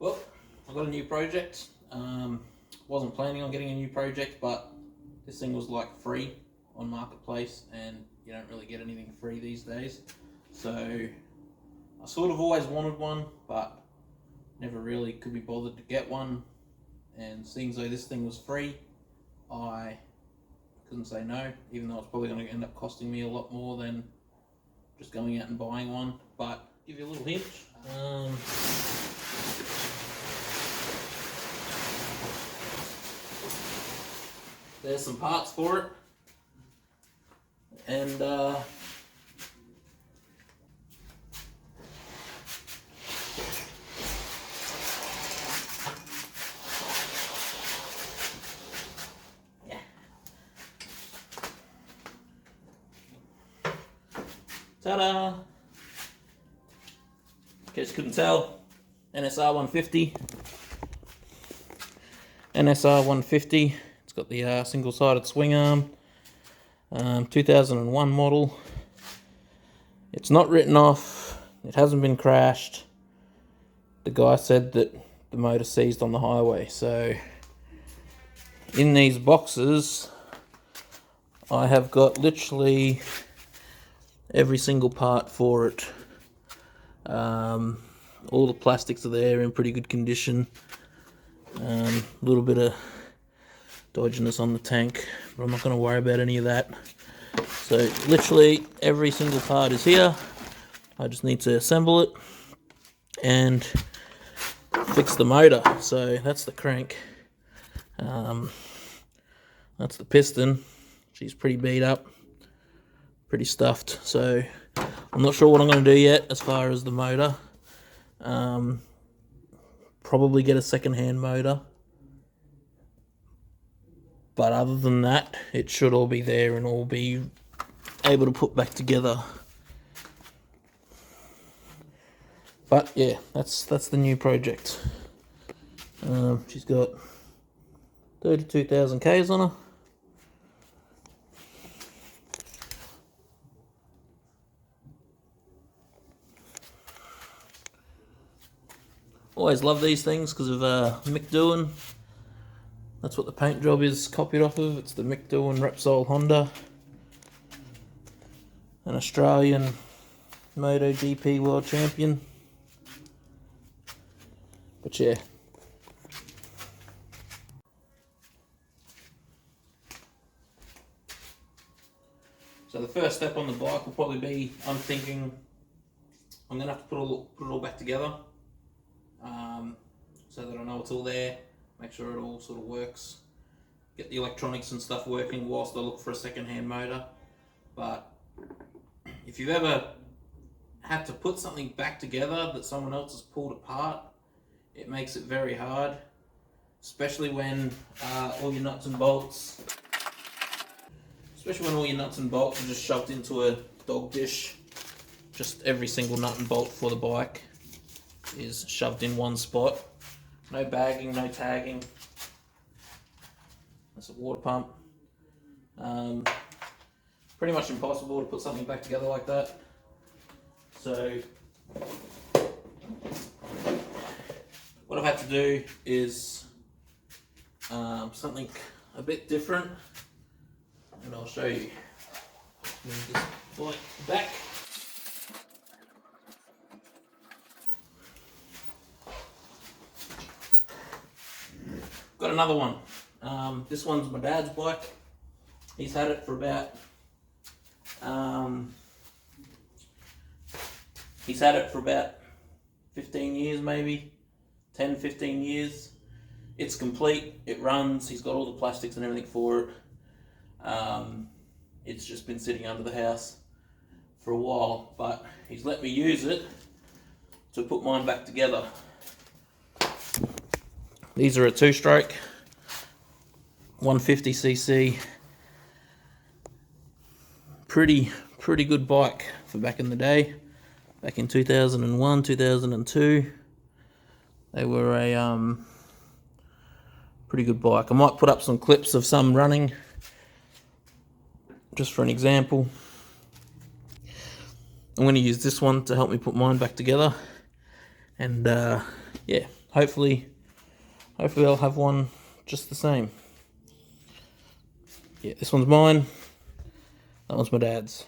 Well, I got a new project. Wasn't planning on getting a new project, but this thing was like free on Marketplace, and you don't really get anything free these days. So I sort of always wanted one, but never really could be bothered to get one. And seeing as though this thing was free, I couldn't say no, even though it's probably going to end up costing me a lot more than just going out and buying one. But give you a little hint. There's some parts for it, and yeah. Ta-da! In case you couldn't tell, NSR 150. NSR 150. It's got the single-sided swing arm, 2001 model. It's not written off, it hasn't been crashed. The guy said that the motor seized on the highway, so in these boxes I have got literally every single part for it. All the plastics are there in pretty good condition. A little bit of dodginess on the tank, but I'm not going to worry about any of that. So literally every single part is here. I just need to assemble it and fix the motor. So that's the crank. That's the piston. She's pretty beat up, pretty stuffed. So I'm not sure what I'm going to do yet as far as the motor. Probably get a second-hand motor. But other than that, it should all be there and all be able to put back together. But yeah, that's the new project. She's got 32,000 Ks on her. Always love these things because of Mick Doohan. That's what the paint job is copied off of. It's the Mick Doohan Repsol Honda. An Australian MotoGP world champion. But yeah. So the first step on the bike will probably be, I'm thinking, I'm going to have to put it all back together. So that I know it's all there. Make sure it all sort of works. Get the electronics and stuff working whilst I look for a second-hand motor. But if you've ever had to put something back together that someone else has pulled apart, it makes it very hard, especially when all your nuts and bolts are just shoved into a dog dish. Just every single nut and bolt for the bike is shoved in one spot. No bagging, no tagging. That's a water pump. Pretty much impossible to put something back together like that. So what I've had to do is something a bit different, and I'll show you. Move this bike back. Got another one. This one's my dad's bike. He's had it for about 15 years, maybe 10, 15 years. It's complete. It runs. He's got all the plastics and everything for it. It's just been sitting under the house for a while, but he's let me use it to put mine back together. These are a two-stroke 150cc. Pretty good bike for back in the day. Back in 2001, 2002. They were a pretty good bike. I might put up some clips of some running, just for an example. I'm going to use this one to help me put mine back together. And yeah, hopefully I'll have one just the same. Yeah, this one's mine. That one's my dad's.